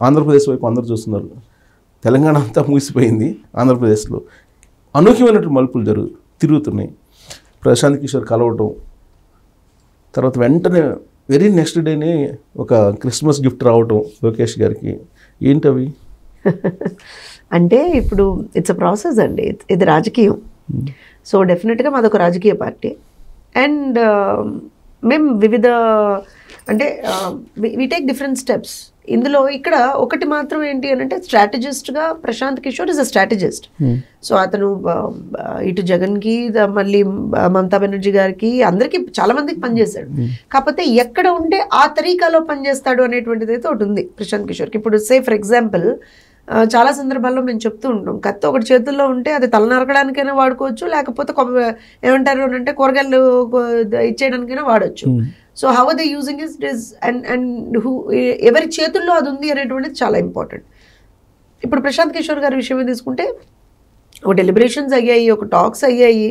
ఆంధ్రప్రదేశ్ వైపు అందరూ చూస్తున్నారు. తెలంగాణ అంతా మూసిపోయింది, ఆంధ్రప్రదేశ్లో అనూహ్యమైనటువంటి మలుపులు తిరుగుతున్నాయి. ప్రశాంత్ కిషోర్ కలవటం, తర్వాత వెంటనే వెరీ నెక్స్ట్ డేనే ఒక క్రిస్మస్ గిఫ్ట్ రావటం లోకేష్ గారికి, ఏంటవి? అంటే ఇప్పుడు ఇట్స్ అ ప్రాసెస్ అండి, ఇది రాజకీయం. సో డెఫినెట్గా మాదొక రాజకీయ పార్టీ అండ్ మేము వివిధ అంటే వి టేక్ డిఫరెంట్ స్టెప్స్. ఇందులో ఇక్కడ ఒకటి మాత్రం ఏంటి అని అంటే స్ట్రాటజిస్ట్గా Prashant Kishor is a strategist. So అతను ఇటు జగన్కి మళ్ళీ మమతా బెనర్జీ గారికి అందరికీ చాలా మందికి పనిచేశాడు. కాకపోతే ఎక్కడ ఉంటే ఆ తరీకాలో పనిచేస్తాడు అనేటువంటిది అయితే ఒకటి ఉంది ప్రశాంత్ కిషోర్కి. ఇప్పుడు సే ఫర్ ఎగ్జాంపుల్ చాలా సందర్భాల్లో మేము చెప్తూ ఉంటాం, కత్తి ఒకటి చేతుల్లో ఉంటే అది తల నరకడానికైనా వాడుకోవచ్చు, లేకపోతే ఏమంటారు అంటే కూరగాయలు ఇచ్చేయడానికైనా వాడచ్చు. So how are they using is and ఎవరి చేతుల్లో అది ఉంది అనేటువంటిది చాలా ఇంపార్టెంట్. ఇప్పుడు ప్రశాంత్ కిషోర్ గారి విషయమే తీసుకుంటే ఒక డెలిబరేషన్స్ అయ్యాయి, ఒక టాక్స్ అయ్యాయి,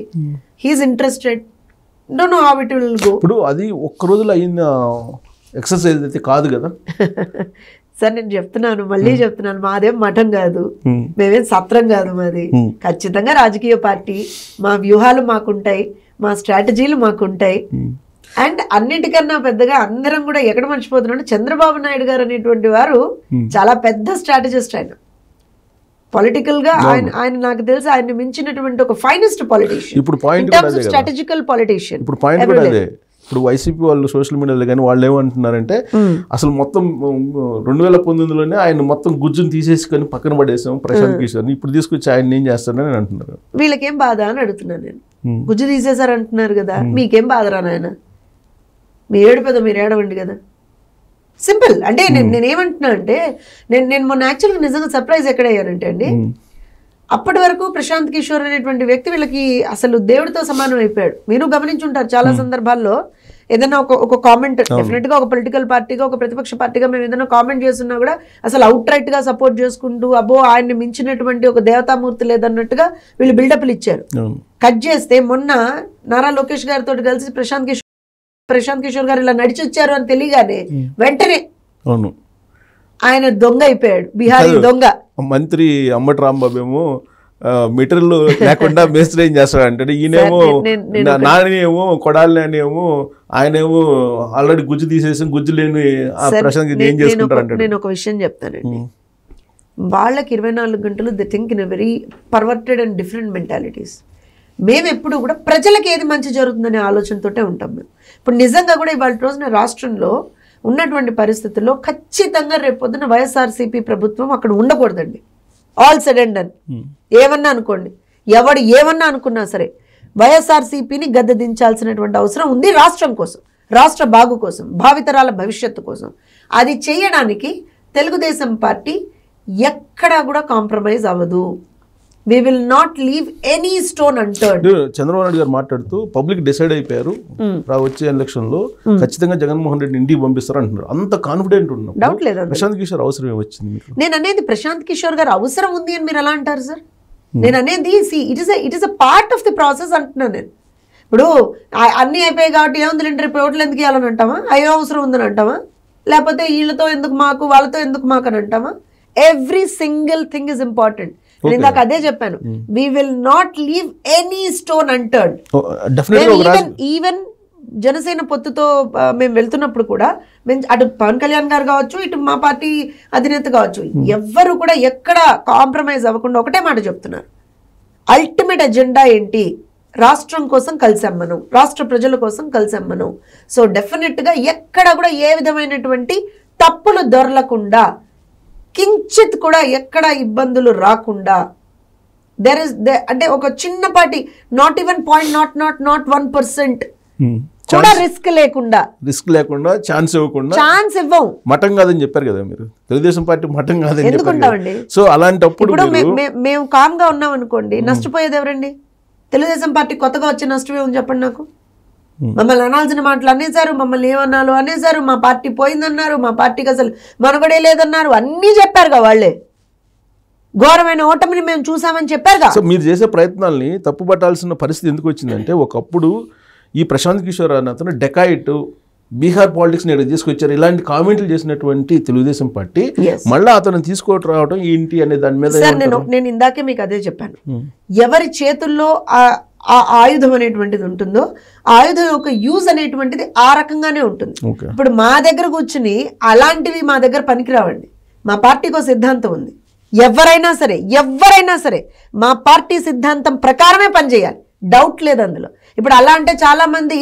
he is interested, don't know how it will go. ఇప్పుడు అది ఒక్క రోజులో అయిన ఎక్సర్సైజ్ అయితే కాదు కదా సార్. నేను చెప్తున్నాను, మళ్ళీ చెప్తున్నాను, మాదేం మఠం కాదు, మేమేం సత్రం కాదు, మాది ఖచ్చితంగా రాజకీయ పార్టీ. మా వ్యూహాలు మాకుంటాయి, మా స్ట్రాటజీలు మాకుంటాయి. అండ్ అన్నిటికన్నా పెద్దగా అందరం కూడా ఎక్కడ మర్చిపోతున్నాం, చంద్రబాబు నాయుడు గారు అనేటువంటి వారు చాలా పెద్ద స్ట్రాటజిస్ట్. ఆయన పొలిటికల్ గా ఆయన నాకు తెలిసి ఆయన మించినటువంటి ఒక ఫైనెస్ట్ పొలిటీషియన్, స్ట్రాటజికల్ పొలిటీషియన్. ఇప్పుడు పాయింట్ కూడా అదే. ఇప్పుడు వైసీపీ వాళ్ళు సోషల్ మీడియాలో కానీ వాళ్ళు ఏమంటున్నారంటే అసలు మొత్తం 2019లోనే ఆయన మొత్తం గుజ్జును తీసేసుకొని పక్కన పడేసాం ప్రశాంత్ కిషోర్ని, ఇప్పుడు తీసుకొచ్చి ఆయన ఏం చేస్తారని అంటున్నారు. వీళ్ళకేం బాధ అని అడుగుతున్నాను నేను. గుజ్జు తీసేశారు అంటున్నారు కదా, మీకేం బాధరా నాయన? మీ ఏడుపేదో మీరు ఏడవండి కదా, సింపుల్. అంటే నేనేమంటున్నా అంటే నేను మొన్న యాక్చువల్గా నిజంగా సర్ప్రైజ్ ఎక్కడయ్యానంటే అండి, అప్పటి వరకు ప్రశాంత్ కిషోర్ అనేటువంటి వ్యక్తి వీళ్ళకి అసలు దేవుడితో సమానం అయిపోయాడు. మీరు గమనించుంటారు చాలా సందర్భాల్లో ఏదైనా ఒక కామెంట్, డెఫినెట్ గా ఒక పొలిటికల్ పార్టీగా ఒక ప్రతిపక్ష పార్టీగా మేము ఏదైనా కామెంట్ చేస్తున్నా కూడా అసలు అవుట్ రైట్ గా సపోర్ట్ చేసుకుంటూ అబ్బో ఆయన్ని మించినటువంటి ఒక దేవతామూర్తి లేదన్నట్టుగా వీళ్ళు బిల్డప్లు ఇచ్చారు. కట్ చేస్తే మొన్న నారా లోకేష్ గారితో కలిసి ప్రశాంత్ కిషోర్ గారు ఇలా నడిచి వచ్చారు అని తెలియగానే వెంటనే ఆయన దొంగ అయిపోయాడు, బిహారీ దొంగ. మంత్రి అంబటి రాంబాబు ఏమో మీటర్లు లేకుండా మేస్త్రి ఏం చేస్తాడు అంటే, ఈయనేమో నానేమో కొడాలి అనేమో ఆయనేమో ఆల్రెడీ గుజ్జు తీసేసి గుజ్జు లేని ప్రశాంత్ ఏం చేసుకుంటారు. నేను ఒక విషయం చెప్తానండి, వాళ్ళకి 24 గంటలు they think in a very perverted and different mentalities. మేము ఎప్పుడు కూడా ప్రజలకు ఏది మంచి జరుగుతుందనే ఆలోచనతోటే ఉంటాం మేము. ఇప్పుడు నిజంగా కూడా ఇవాళ రోజున రాష్ట్రంలో ఉన్నటువంటి పరిస్థితుల్లో ఖచ్చితంగా రేపొద్దున వైఎస్ఆర్సీపీ ప్రభుత్వం అక్కడ ఉండకూడదండి. ఆల్ సెడ్ అండ్ డన్, ఏమన్నా అనుకోండి, ఎవడు ఏమన్నా అనుకున్నా సరే వైఎస్ఆర్సీపీని గద్దె దించాల్సినటువంటి అవసరం ఉంది రాష్ట్రం కోసం, రాష్ట్ర బాగు కోసం, భావితరాల భవిష్యత్తు కోసం. అది చేయడానికి తెలుగుదేశం పార్టీ ఎక్కడా కూడా కాంప్రమైజ్ అవ్వదు. We will not leave any stone unturned. Chandrababu Naidu గారు మాట్లాడుతూ పబ్లిక్ డిసైడ్ అయిపోయారు వచ్చే ఎలక్షన్ లో ఖచ్చితంగా జగన్మోహన్ రెడ్డి ఇంటికి పంపిస్తారు అంటున్నారు. అంత కాన్ఫిడెంట్ ఉన్నాం. డౌట్ లేదు. ప్రశాంత్ కిషోర్ అవసరం ఏమొచ్చింది? నేను అనేది ప్రశాంత్ కిషోర్ గారు అవసరం ఉంది అని మీరు ఎలా అంటారు సార్? నేను అనేది it is a part of the process అంటున్నాను నేను. ఇప్పుడు అన్నీ అయిపోయాయి కాబట్టి ఏముంది రేపు ఓట్లు ఎందుకు ఇవ్వాలని అంటామా? అయ్యో అవసరం ఉందని అంటామా? లేకపోతే వీళ్ళతో ఎందుకు మాకు, వాళ్ళతో ఎందుకు మాకు అని అంటామా? Every single thing is important. నేను నాకు అదే చెప్పాను, we will not leave any stone unturned. Even Janasena పొత్తుతో మేము వెళ్తున్నప్పుడు కూడా అటు పవన్ కళ్యాణ్ గారు కావచ్చు, ఇటు మా పార్టీ అధినేత కావచ్చు, ఎవ్వరు కూడా ఎక్కడ కాంప్రమైజ్ అవ్వకుండా ఒకటే మాట చెప్తున్నారు, అల్టిమేట్ ఎజెండా ఏంటి? రాష్ట్రం కోసం కలిసాం మనం, రాష్ట్ర ప్రజల కోసం కలిసాం మనం. సో డెఫినెట్గా ఎక్కడ కూడా ఏ విధమైనటువంటి తప్పులు దొరలకుండా, కించిత్ కూడా ఎక్కడ ఇబ్బందులు రాకుండా, అంటే ఒక చిన్నపాటి నాట్ ఈవెన్ 0.001% కూడా రిస్క్ లేకుండా ఛాన్స్ ఇవ్వం. మఠం కాదని చెప్పారు కదా మీరు, తెలుగుదేశం పార్టీ మఠం కాదని ఎందుకుంటామండి? సో అలాంటప్పుడు మేము కామ్ గా ఉన్నాం అనుకోండి, నష్టపోయేది ఎవరండి? తెలుగుదేశం పార్టీ కొత్తగా వచ్చే నష్టమే ఉంది చెప్పండి నాకు. మమ్మల్ని అనాల్సిన మాటలు అనేసారు, మమ్మల్ని ఏమన్నాలో అనేసారు, మా పార్టీ పోయిందన్నారు, మా పార్టీకి అసలు మనుగడే లేదన్నారు, అన్నీ చెప్పారుగా వాళ్ళే. ఘోరమైన ఓటమిని మేము చూసామని చెప్పారుగా. సో మీరు చేసే ప్రయత్నాల్ని తప్పుపట్టాల్సిన పరిస్థితి ఎందుకు వచ్చిందంటే, ఒకప్పుడు ఈ ప్రశాంత్ కిషోర్ అన్న అతను డెకాయిట్, బీహార్ పాలిటిక్స్ని ఇక్కడ తీసుకొచ్చారు, ఇలాంటి కామెంట్లు చేసినటువంటి తెలుగుదేశం పార్టీ మళ్ళీ అతను తీసుకొని రావడం ఏంటి అనే దాని మీద సార్ నేను ఇందాకే మీకు అదే చెప్పాను. ఎవరి చేతుల్లో ఆ ఆయుధం అనేటువంటిది ఉంటుందో ఆయుధం యొక్క యూజ్ అనేటువంటిది ఆ రకంగానే ఉంటుంది. ఇప్పుడు మా దగ్గర కూర్చుని అలాంటివి మా దగ్గర పనికిరావండి. మా పార్టీకి ఒక సిద్ధాంతం ఉంది. ఎవరైనా సరే మా పార్టీ సిద్ధాంతం ప్రకారమే పనిచేయాలి, డౌట్ లేదు అందులో. ఇప్పుడు అలా అంటే చాలా మంది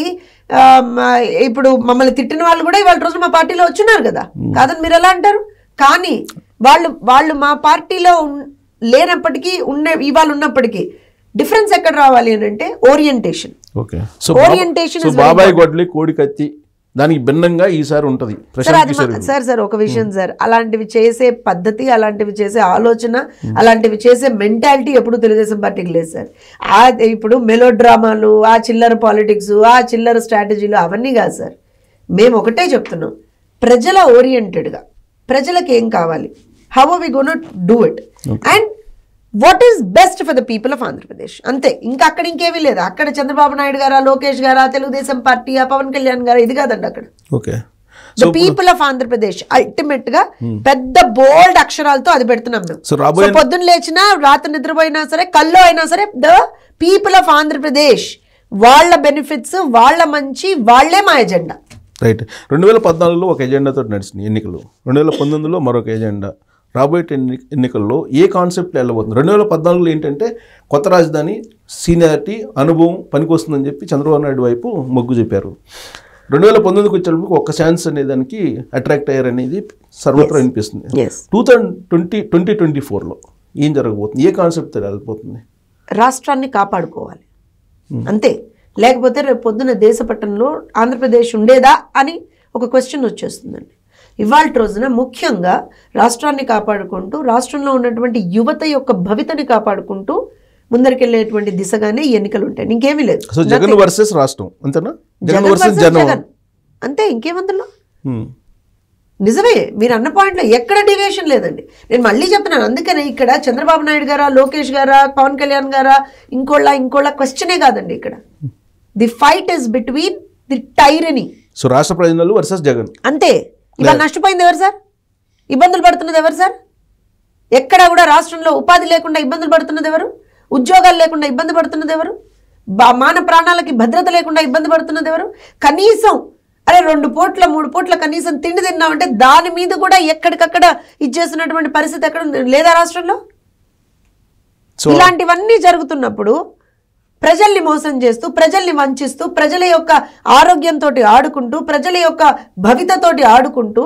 ఇప్పుడు మమ్మల్ని తిట్టిన వాళ్ళు కూడా ఇవాళ రోజు మా పార్టీలో వచ్చినారు కదా, కాదని మీరు ఎలా అంటారు? కానీ వాళ్ళు మా పార్టీలో లేనప్పటికీ ఇవాళ ఉన్నప్పటికీ డిఫరెన్స్ ఎక్కడ రావాలి అని అంటే ఓరియంటేషన్. బాబాయ్ గొడ్లి కోడి కత్తి దానికి భిన్నంగా ఈసారి ఉంటది సార్. ఒక విషయం సార్, అలాంటివి చేసే పద్ధతి, అలాంటివి చేసే ఆలోచన, అలాంటివి చేసే మెంటాలిటీ ఎప్పుడు తెలుగుదేశం పార్టీకి లేదు సార్. ఇప్పుడు మెలో డ్రామాలు, ఆ చిల్లర పాలిటిక్స్, ఆ చిల్లర స్ట్రాటజీలు అవన్నీ కాదు సార్. మేము ఒకటే చెప్తున్నాం, ప్రజల ఓరియంటెడ్గా ప్రజలకు ఏం కావాలి, how are we gonna do it and what is best for the people of Andhra Pradesh, అంతే. ఇంకా అక్కడ ఇంకేమీ లేదు. అక్కడ చంద్రబాబు నాయుడు గారా, లోకేష్ గారా, తెలుగుదేశం పార్టీ, పవన్ కళ్యాణ్ గారా, ఇది కాదండి అక్కడ. The people of Andhra Pradesh ultimate గా పెద్ద బోల్డ్ అక్షరాలతో అది పెడుతున్నాం మేము. సో పొద్దున్న లేచినా రాత్రి నిద్రపోయినా సరే కల్లో అయినా సరే ద పీపుల్ ఆఫ్ ఆంధ్రప్రదేశ్, వాళ్ళ బెనిఫిట్స్, వాళ్ళ మంచి, వాళ్లే మా ఎజెండా. రైట్. 2014లో ఒక ఎజెండాతో నడిచింది ఎన్నికలు, 2019లో మరొక ఎజెండా, రాబోయే ఎన్నికల్లో ఏ కాన్సెప్ట్ వెళ్ళబోతుంది? 2014లో ఏంటంటే కొత్త రాజధాని, సీనియారిటీ, అనుభవం పనికొస్తుందని చెప్పి చంద్రబాబు నాయుడు వైపు మొగ్గు చెప్పారు. 2019కి వచ్చేటప్పుడు ఒక్క ఛాన్స్ అనే దానికి అట్రాక్ట్ అయ్యారనేది సర్వత్రా వినిపిస్తుంది. 2024లో ఏం జరగబోతుంది? ఏ కాన్సెప్ట్ వెళ్ళిపోతుంది? రాష్ట్రాన్ని కాపాడుకోవాలి అంతే. లేకపోతే రేపు పొద్దున దేశ పట్టణంలో ఆంధ్రప్రదేశ్ ఉండేదా అని ఒక క్వశ్చన్ వచ్చేస్తుందండి. ఇవాళ రోజున ముఖ్యంగా రాష్ట్రాన్ని కాపాడుకుంటూ, రాష్ట్రంలో ఉన్నటువంటి యువత యొక్క భవితని కాపాడుకుంటూ ముందరికెళ్ళేటువంటి దిశగానే ఎన్నికలు ఉంటాయి, ఇంకేమీ లేదు. జగన్ వర్సెస్ రాష్ట్రం అంతేనా? జగన్ అంతే, ఇంకేమందులో నిజమే. మీరు అన్న పాయింట్లో ఎక్కడ డివియేషన్ లేదండి. నేను మళ్ళీ చెప్తున్నాను, అందుకనే ఇక్కడ చంద్రబాబు నాయుడు గారా, లోకేష్ గారా, పవన్ కళ్యాణ్ గారా, ఇంకోళ్ళ క్వశ్చనే కాదండి. ఇక్కడ the fight is between the tyranny. So రాష్ట్ర ప్రజలు వర్సెస్ జగన్ అంతే. ఇవాళ నష్టపోయింది ఎవరు సార్? ఇబ్బందులు పడుతున్నది ఎవరు సార్? ఎక్కడ కూడా రాష్ట్రంలో ఉపాధి లేకుండా ఇబ్బందులు పడుతున్నది ఎవరు? ఉద్యోగాలు లేకుండా ఇబ్బంది పడుతున్నది ఎవరు? మాన ప్రాణాలకి భద్రత లేకుండా ఇబ్బంది పడుతున్నది ఎవరు? కనీసం 2 పూట్ల 3 పూట్ల కనీసం తిండి తిన్నామంటే దాని మీద కూడా ఎక్కడికక్కడ ఇచ్చేస్తున్నటువంటి పరిస్థితి ఎక్కడ లేదా రాష్ట్రంలో? ఇలాంటివన్నీ జరుగుతున్నప్పుడు ప్రజల్ని మోసం చేస్తూ, ప్రజల్ని వంచిస్తూ, ప్రజల యొక్క ఆరోగ్యంతో ఆడుకుంటూ, ప్రజల యొక్క భవితతోటి ఆడుకుంటూ,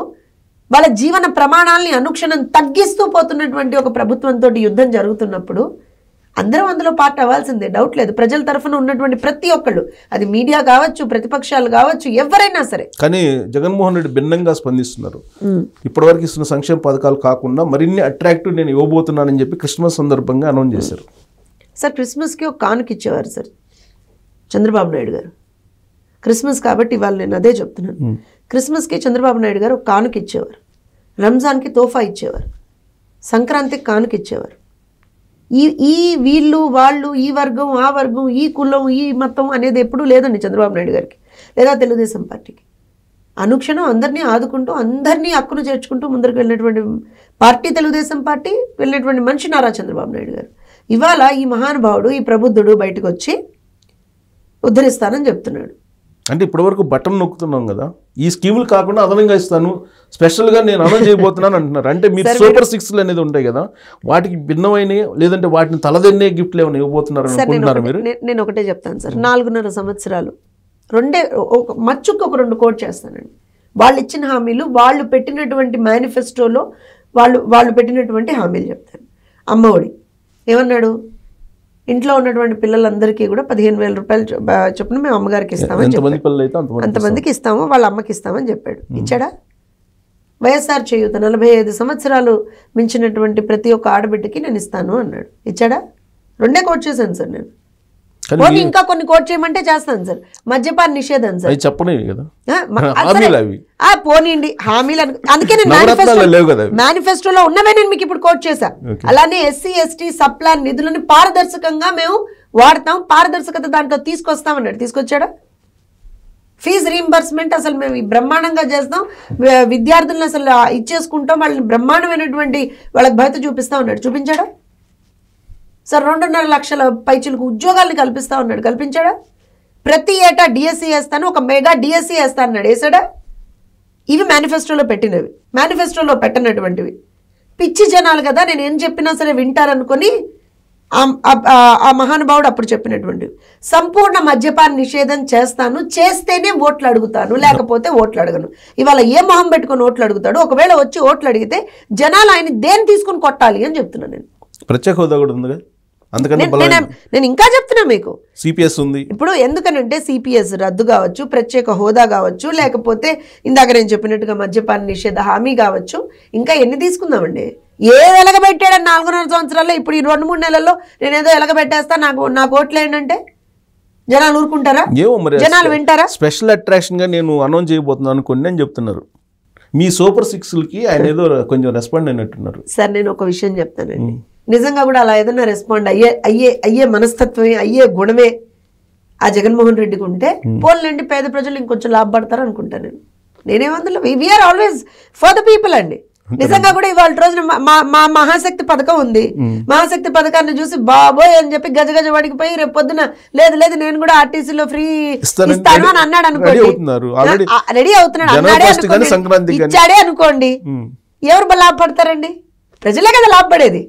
వాళ్ళ జీవన ప్రమాణాలని అనుక్షణం తగ్గిస్తూ పోతున్నటువంటి ఒక ప్రభుత్వంతో యుద్ధం జరుగుతున్నప్పుడు అందరం అందులో పార్ట్ అవ్వాల్సిందే, డౌట్ లేదు. ప్రజల తరఫున ఉన్నటువంటి ప్రతి ఒక్కళ్ళు, అది మీడియా కావచ్చు, ప్రతిపక్షాలు కావచ్చు, ఎవరైనా సరే. కానీ జగన్మోహన్ రెడ్డి భిన్నంగా స్పందిస్తున్నారు. ఇప్పటివరకు ఇస్తున్న సంక్షేమ పథకాలు కాకుండా మరిన్ని అట్రాక్టివ్ నేను ఇవ్వబోతున్నానని చెప్పి క్రిస్మస్ సందర్భంగా అనౌన్స్ చేశారు. సార్ క్రిస్మస్కి ఒక కానుక ఇచ్చేవారు సార్ చంద్రబాబు నాయుడు గారు. క్రిస్మస్ కాబట్టి ఇవాళ నేను అదే చెప్తున్నాను. క్రిస్మస్కి చంద్రబాబు నాయుడు గారు ఒక కానుక ఇచ్చేవారు, రంజాన్కి తోఫా ఇచ్చేవారు, సంక్రాంతికి కానుక ఇచ్చేవారు. ఈ వీళ్ళు వాళ్ళు, ఈ వర్గం ఆ వర్గం, ఈ కులం ఈ మతం అనేది ఎప్పుడూ లేదండి చంద్రబాబు నాయుడు గారికి లేదా తెలుగుదేశం పార్టీకి. అనుక్షణం అందరినీ ఆదుకుంటూ, అందరినీ హక్కును చేర్చుకుంటూ ముందరికి వెళ్ళినటువంటి పార్టీ తెలుగుదేశం పార్టీ, వెళ్ళినటువంటి మనిషి నారా చంద్రబాబు నాయుడు గారు. ఇవాళ ఈ మహానుభావుడు, ఈ ప్రబుద్ధుడు బయటకు వచ్చి ఉద్ధరిస్తానని చెప్తున్నాడు. అంటే ఇప్పటివరకు బటన్ నొక్కుతున్నాం కదా, ఈ స్కీములు కాకుండా అదనంగా ఇస్తాను, స్పెషల్గా నేను అనౌన్స్ చేయబోతున్నాను అంటున్నారు. అంటే మీరు సూపర్ 6లు అనేది ఉంటాయి కదా, వాటికి భిన్నమైన లేదంటే వాటిని తలదన్నే గిఫ్ట్లు ఏమైనా ఇవ్వబోతున్నారు అనుకుంటున్నారు మీరు? నేను ఒకటే చెప్తాను సార్, 4.5 సంవత్సరాలు మచ్చుకు ఒక 2 కోట్ చేస్తానండి. వాళ్ళు ఇచ్చిన హామీలు, వాళ్ళు పెట్టినటువంటి మేనిఫెస్టోలో వాళ్ళు పెట్టినటువంటి హామీలు చెప్తాను. అమ్మఒడి ఏమన్నాడు? ఇంట్లో ఉన్నటువంటి పిల్లలందరికీ కూడా 15,000 రూపాయలు చొప్పున మేము అమ్మగారికి ఇస్తామని చెప్పాడు. అంతమందికి ఇస్తాము, వాళ్ళ అమ్మకి ఇస్తామని చెప్పాడు. ఇచ్చాడా? వైఎస్ఆర్ చేయూత 45 సంవత్సరాలు మించినటువంటి ప్రతి ఒక్క ఆడబిడ్డకి నేను ఇస్తాను అన్నాడు. ఇచ్చాడా? 2 కోట్ చేశాను సార్ నేను. పోనీ ఇంకా కొన్ని కోట్ చేయమంటే చేస్తాను సార్. మద్యపాన నిషేధం సార్ చెప్పనివి కదా, పోనీండి హామీలు. అందుకే నేను మేనిఫెస్టోలో ఉన్నవే నేను మీకు ఇప్పుడు కోట్ చేశా. అలానే ఎస్సీ ఎస్టీ సప్లాన్ నిధులను పారదర్శకంగా మేము వాడతాం, పారదర్శకత దాంట్లో తీసుకొస్తామన్నాడు. తీసుకొచ్చాడా? ఫీజు రీంబర్స్మెంట్ అసలు మేము బ్రహ్మాండంగా చేస్తాం, విద్యార్థులను అసలు ఇచ్చేసుకుంటాం, వాళ్ళని బ్రహ్మాండమైనటువంటి వాళ్ళకి భయత చూపిస్తా ఉన్నాడు. చూపించాడా సార్? 2.5 లక్షల పైచులకు ఉద్యోగాలను కల్పిస్తా ఉన్నాడు. కల్పించాడా? ప్రతి ఏటా డిఎస్సి వేస్తాను, ఒక మెగా డిఎస్సి వేస్తా అన్నాడు. వేసాడా? ఇవి మేనిఫెస్టోలో పెట్టినవి. మేనిఫెస్టోలో పెట్టినటువంటివి పిచ్చి జనాలు కదా, నేను ఏం చెప్పినా సరే వింటారనుకొని ఆ మహానుభావుడు అప్పుడు చెప్పినటువంటివి. సంపూర్ణ మద్యపాన నిషేధం చేస్తాను, చేస్తేనే ఓట్లు అడుగుతాను, లేకపోతే ఓట్లు అడగను. ఇవాళ ఏ మొహం పెట్టుకొని ఓట్లు అడుగుతాడు? ఒకవేళ వచ్చి ఓట్లు అడిగితే జనాలు ఆయన దేని తీసుకుని కొట్టాలి అని చెప్తున్నాను నేను. ప్రత్యేక హోదా కూడా ఉంది, నేను ఇంకా చెప్తున్నా మీకు. సిపిఎస్ ఉంది. ఇప్పుడు ఎందుకనంటే సిపిఎస్ రద్దు కావచ్చు, ప్రత్యేక హోదా కావచ్చు, లేకపోతే ఇందాక నేను చెప్పినట్టుగా మద్యపాన నిషేధ హామీ కావచ్చు, ఇంకా ఎన్ని తీసుకుందామండి? ఎలగబెట్టాడని 4.5 సంవత్సరాల్లో ఇప్పుడు ఈ 2-3 నెలల్లో నేనేదో ఎలగబెట్టేస్తా, నాకు ఓట్లు ఏంటంటే జనాలు ఊరుకుంటారా? జనాలు వింటారా? స్పెషల్ అట్రాక్షన్ గా నేను అనౌన్స్ చేయబోతున్నాను అనుకోండి అని చెప్తున్నారు. మీ సూపర్ 6కి ఆయన ఏదో కొంచెం రెస్పాండ్ అయినట్టున్నారు. సార్ నేను ఒక విషయం చెప్తానండి, నిజంగా కూడా అలా ఏదైనా రెస్పాండ్ అయ్యే మనస్తత్వమే, అయ్యే గుణమే ఆ జగన్మోహన్ రెడ్డికి ఉంటే పోలండి పేద ప్రజలు ఇంకొంచెం లాభపడతారు అనుకుంటాను నేనేమందులో. We are always for the people అండి. నిజంగా కూడా ఇవాళ రోజున మా మహాశక్తి పథకం ఉంది. మహాశక్తి పథకాన్ని చూసి బాబోయ్ అని చెప్పి గజగజ వడికిపోయి రేపు పొద్దున లేదు నేను కూడా ఆర్టీసీలో ఫ్రీ ఇస్తాను అని అన్నాడు అనుకోండి, రెడీ అవుతున్నాడు, ఇచ్చాడే అనుకోండి, ఎవరు లాభపడతారండి? ప్రజలే కదా లాభపడేది,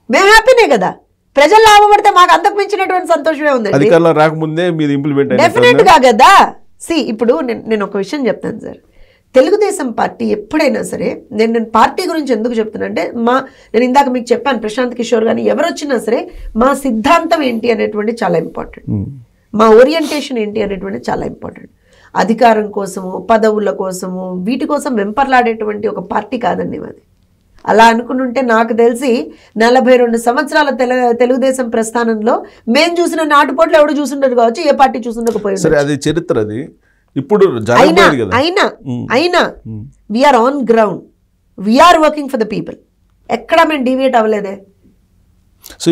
మేము హ్యాపీనే కదా. ప్రజలు లాభపడితే మాకు అంతకు మించినటువంటి సంతోషమే ఉంది. అధికారంలో రాకముందే మీరు ఇంప్లిమెంట్ డెఫినెట్ గా కదా. ఇప్పుడు నేను ఒక విషయం చెప్తాను సార్, తెలుగుదేశం పార్టీ ఎప్పుడైనా సరే, నేను పార్టీ గురించి ఎందుకు చెప్తున్నానంటే నేను ఇందాక మీకు చెప్పాను, ప్రశాంత్ కిషోర్ కానీ ఎవరు వచ్చినా సరే మా సిద్ధాంతం ఏంటి అనేటువంటి చాలా ఇంపార్టెంట్, మా ఓరియంటేషన్ ఏంటి అనేటువంటి చాలా ఇంపార్టెంట్. అధికారం కోసము, పదవుల కోసము, వీటి కోసం వెంపర్లాడేటువంటి ఒక పార్టీ కాదండి మాది. అలా అనుకుంటుంటే నాకు తెలిసి 42 సంవత్సరాల తెలుగుదేశం ప్రస్థానంలో మేము చూసిన నాటుపోట్లు ఎవడు చూసుండరు కావచ్చు, ఏ పార్టీ చూసుండకపోయింది. అది చరిత్ర. అది ఇప్పుడు అయినా we are on ground, we are working for the people. ఎక్కడా మేము డీవియేట్ అవ్వలేదే.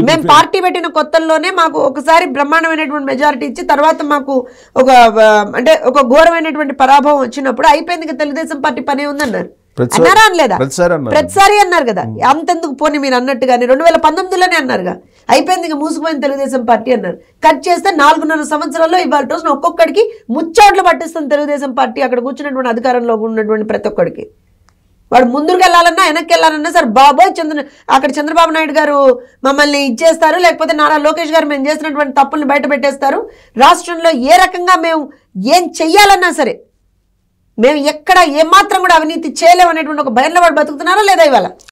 మేము పార్టీ పెట్టిన కొత్తల్లోనే మాకు ఒకసారి బ్రహ్మాండమైనటువంటి మెజారిటీ ఇచ్చి తర్వాత మాకు ఒక ఘోరమైనటువంటి పరాభవం వచ్చినప్పుడు అయిపోయింది, తెలుగుదేశం పార్టీ పనే ఉందన్నారు. అన్నారా అనలేదా? ప్రతిసారి అన్నారు కదా. అంతెందుకు పోనీ మీరు అన్నట్టుగానే 2019లోనే అన్నారుగా, అయిపోయింది మూసుకుపోయింది తెలుగుదేశం పార్టీ అన్నారు. కట్ చేస్తే 4.5 సంవత్సరాల్లో ఇవాళ రోజున ఒక్కొక్కడికి ముచ్చోట్లు పట్టిస్తుంది తెలుగుదేశం పార్టీ. అక్కడ కూర్చున్నటువంటి అధికారంలో ఉన్నటువంటి ప్రతి ఒక్కడికి వాడు ముందుకు వెళ్ళాలన్నా వెనక్కి వెళ్ళాలన్నా సరే బాబోయ్ అక్కడ చంద్రబాబు నాయుడు గారు మమ్మల్ని ఇచ్చేస్తారు, లేకపోతే నారా లోకేష్ గారు మేము చేసినటువంటి తప్పుల్ని బయట పెట్టేస్తారు. రాష్ట్రంలో ఏ రకంగా మేము ఏం చెయ్యాలన్నా సరే మేము ఎక్కడ ఏమాత్రం కూడా అవినీతి చేయలేమనేటువంటి ఒక భయంలో వాడు బతుకుతున్నారా లేదా ఇవాళ?